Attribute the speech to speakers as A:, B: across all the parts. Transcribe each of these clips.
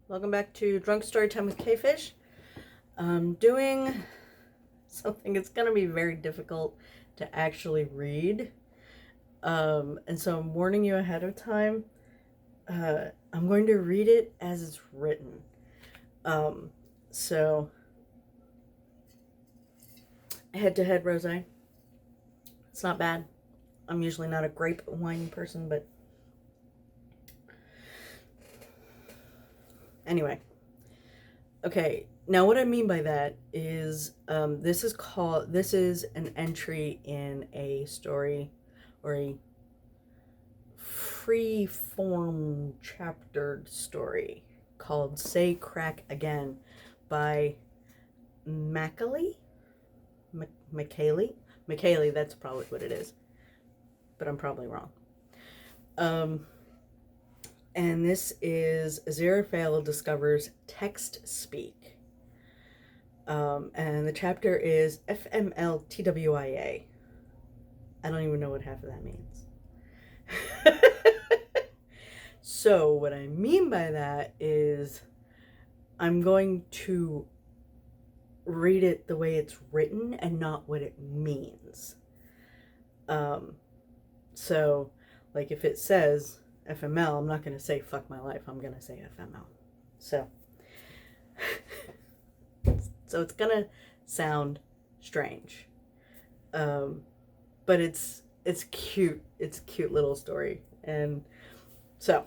A: Welcome back to Drunk Storytime with Quefish. I'm doing something that's going to be very difficult to actually read. And so I'm warning you ahead of time. I'm going to read it as it's written. So, head to head, Rose. It's not bad. I'm usually not a grape wine person, but anyway. Okay, now what I mean by that is this is an entry in a story or a free form chaptered story called Say Crack Again by Mackaley. Mackaley, that's probably what it is, but I'm probably wrong. And this is Aziraphale discovers text speak. And the chapter is FMLTWIA. I don't even know what half of that means. So what I mean by that is I'm going to read it the way it's written and not what it means. So like if it says FML, I'm not going to say fuck my life. I'm going to say FML. So it's going to sound strange. But it's cute. It's a cute little story. And so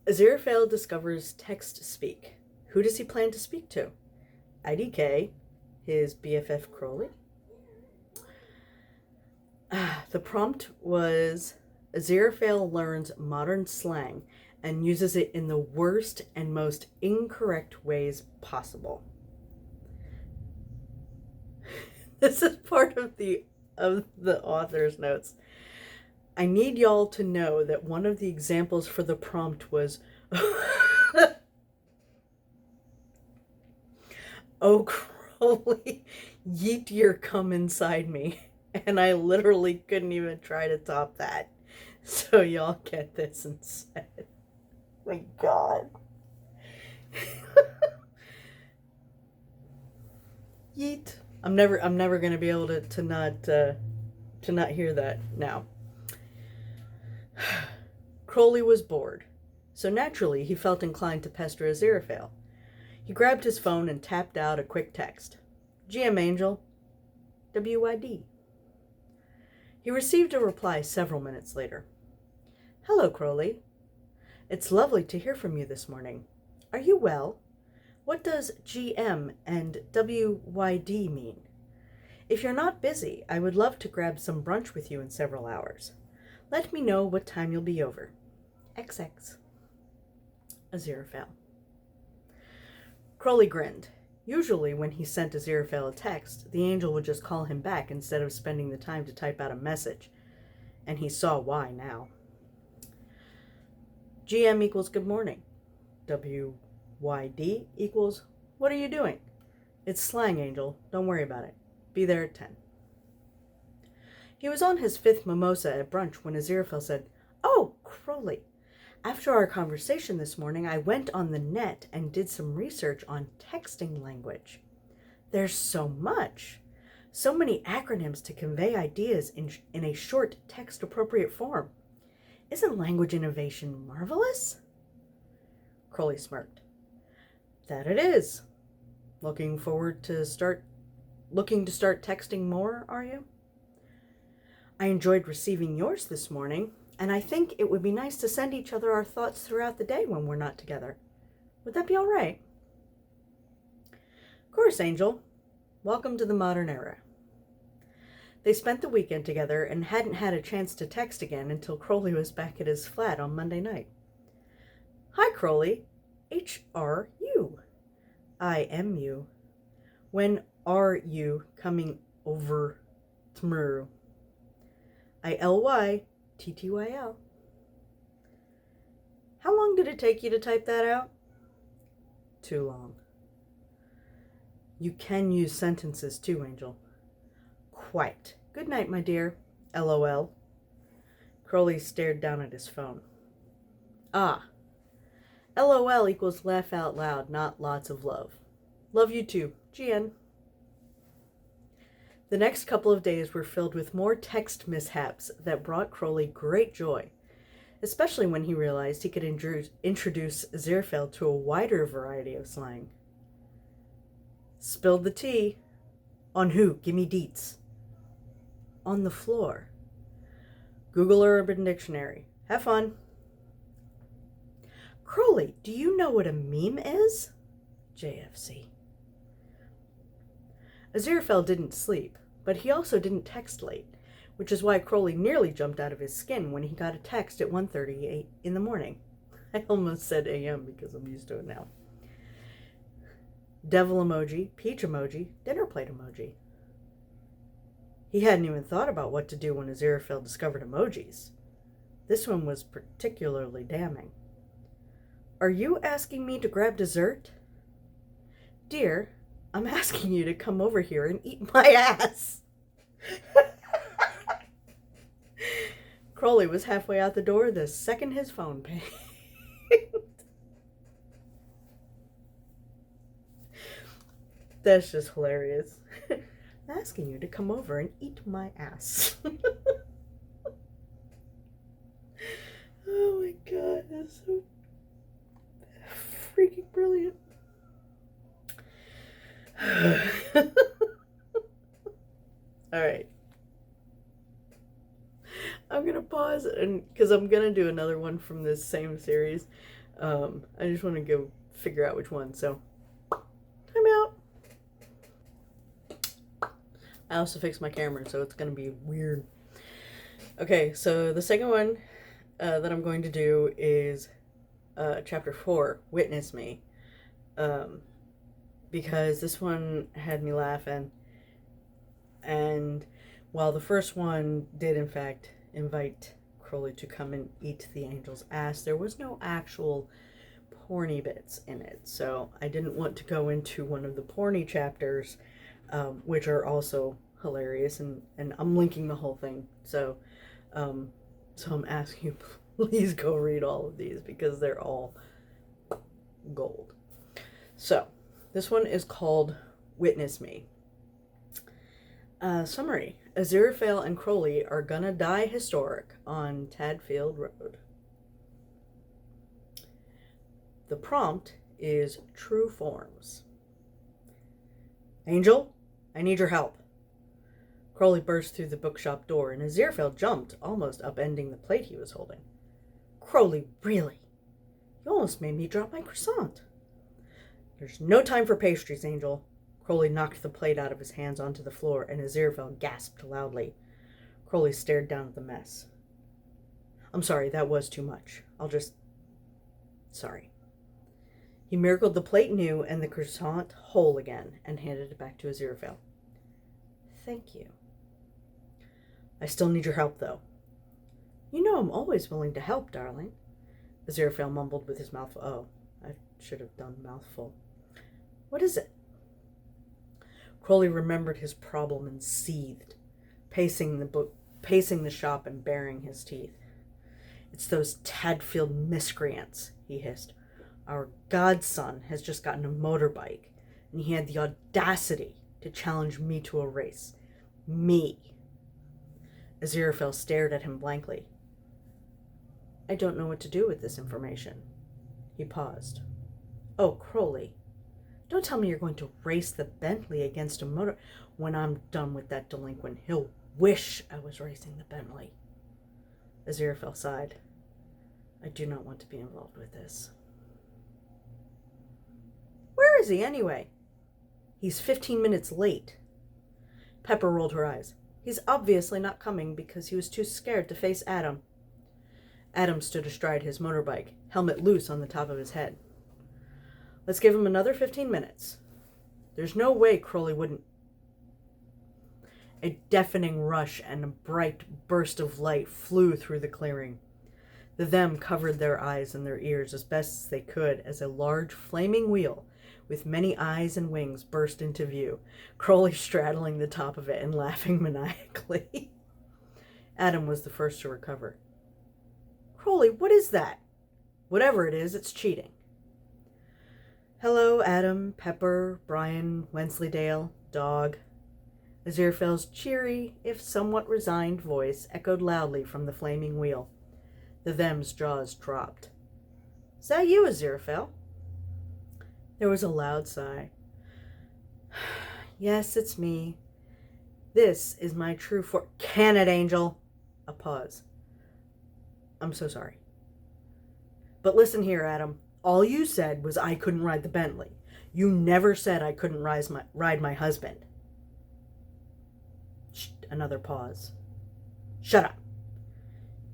A: Aziraphale discovers text speak. Who does he plan to speak to? IDK, his BFF Crowley. The prompt was Aziraphale learns modern slang and uses it in the worst and most incorrect ways possible. This is part of the author's notes. I need y'all to know that one of the examples for the prompt was oh Crowley, yeet your cum inside me. And I literally couldn't even try to top that. So y'all get this instead. My God. Yeet. I'm never gonna be able to not hear that now. Crowley was bored, so naturally he felt inclined to pester Aziraphale. He grabbed his phone and tapped out a quick text. GM Angel. WYD. He received a reply several minutes later. Hello, Crowley. It's lovely to hear from you this morning. Are you well? What does GM and WYD mean? If you're not busy, I would love to grab some brunch with you in several hours. Let me know what time you'll be over. XX. Aziraphale. Crowley grinned. Usually when he sent Aziraphale a text, the angel would just call him back instead of spending the time to type out a message. And he saw why now. GM equals good morning. WYD equals what are you doing? It's slang, Angel. Don't worry about it. Be there at 10. He was on his 5th mimosa at brunch when Aziraphale said, Oh, Crowley. After our conversation this morning, I went on the net and did some research on texting language. There's so much. So many acronyms to convey ideas in a short text-appropriate form. Isn't language innovation marvelous? Crowley smirked. That it is. Looking to start texting more, are you? I enjoyed receiving yours this morning, and I think it would be nice to send each other our thoughts throughout the day when we're not together. Would that be all right? Of course, Angel. Welcome to the modern era. They spent the weekend together and hadn't had a chance to text again until Crowley was back at his flat on Monday night. Hi, Crowley. HRU. IMU. When are you coming over tomorrow? ILYTTYL. How long did it take you to type that out? Too long. You can use sentences too, Angel. Quite. Good night, my dear. LOL. Crowley stared down at his phone. Ah. LOL equals laugh out loud, not lots of love. Love you too. GN. The next couple of days were filled with more text mishaps that brought Crowley great joy, especially when he realized he could introduce Aziraphale to a wider variety of slang. Spilled the tea. On who? Gimme deets. On the floor. Google Urban Dictionary. Have fun. Crowley, do you know what a meme is? JFC. Aziraphale didn't sleep, but he also didn't text late, which is why Crowley nearly jumped out of his skin when he got a text at 1:38 in the morning. I almost said AM because I'm used to it now. Devil emoji, peach emoji, dinner plate emoji. He hadn't even thought about what to do when Aziraphale discovered emojis. This one was particularly damning. Are you asking me to grab dessert? Dear, I'm asking you to come over here and eat my ass. Crowley was halfway out the door the second his phone pinged. That's just hilarious. I'm asking you to come over and eat my ass. Oh my god, that's so freaking brilliant. Alright. I'm going to pause and because I'm going to do another one from this same series. I just want to go figure out which one. So, time out. I also fixed my camera, so it's going to be weird. Okay, so the second one that I'm going to do is Chapter 4, Witness Me. Because this one had me laughing. And while the first one did, in fact, invite Crowley to come and eat the angel's ass, there was no actual porny bits in it. So I didn't want to go into one of the porny chapters, which are also hilarious. And I'm linking the whole thing. So I'm asking you, please go read all of these because they're all gold. So this one is called Witness Me. Summary. Aziraphale and Crowley are gonna die historic on Tadfield Road. The prompt is true forms. Angel, I need your help. Crowley burst through the bookshop door and Aziraphale jumped, almost upending the plate he was holding. Crowley, really? You almost made me drop my croissant. There's no time for pastries, Angel. Crowley knocked the plate out of his hands onto the floor, and Aziraphale gasped loudly. Crowley stared down at the mess. I'm sorry, that was too much. Sorry. He miracled the plate new and the croissant whole again, and handed it back to Aziraphale. Thank you. I still need your help, though. You know I'm always willing to help, darling. Aziraphale mumbled with his mouth full. Oh, I should have done mouthful. What is it? Crowley remembered his problem and seethed, pacing the shop and baring his teeth. It's those Tadfield miscreants, he hissed. Our godson has just gotten a motorbike, and he had the audacity to challenge me to a race. Me. Aziraphale stared at him blankly. I don't know what to do with this information. He paused. Oh, Crowley. Don't tell me you're going to race the Bentley against a motor. When I'm done with that delinquent, he'll wish I was racing the Bentley. Aziraphale sighed. I do not want to be involved with this. Where is he, anyway? He's 15 minutes late. Pepper rolled her eyes. He's obviously not coming because he was too scared to face Adam. Adam stood astride his motorbike, helmet loose on the top of his head. Let's give him another 15 minutes. There's no way Crowley wouldn't. A deafening rush and a bright burst of light flew through the clearing. The them covered their eyes and their ears as best as they could as a large flaming wheel with many eyes and wings burst into view, Crowley straddling the top of it and laughing maniacally. Adam was the first to recover. Crowley, what is that? Whatever it is, it's cheating. Hello, Adam, Pepper, Brian, Wensleydale, dog. Aziraphale's cheery, if somewhat resigned voice echoed loudly from the flaming wheel. The them's jaws dropped. Is that you, Aziraphale? There was a loud sigh. Yes, it's me. This is my true Can it, Angel? A pause. I'm so sorry. But listen here, Adam. All you said was I couldn't ride the Bentley. You never said I couldn't ride my husband. Shh, another pause. Shut up.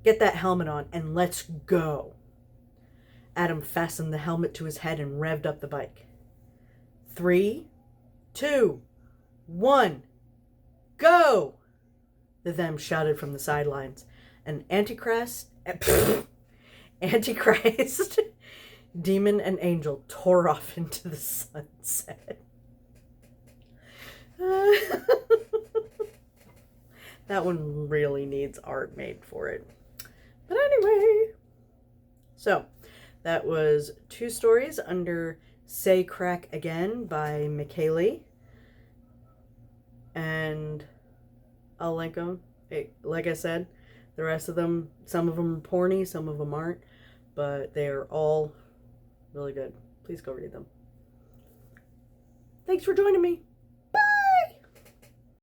A: Get that helmet on and let's go. Adam fastened the helmet to his head and revved up the bike. 3, 2, 1, go! The them shouted from the sidelines. And Antichrist, demon, and angel tore off into the sunset. That one really needs art made for it. But anyway, so that was 2 stories under Say Crack Again by Mackaley. And I'll link them. Like I said, the rest of them, some of them are porny, some of them aren't, but they are all really good. Please go read them. Thanks for joining me.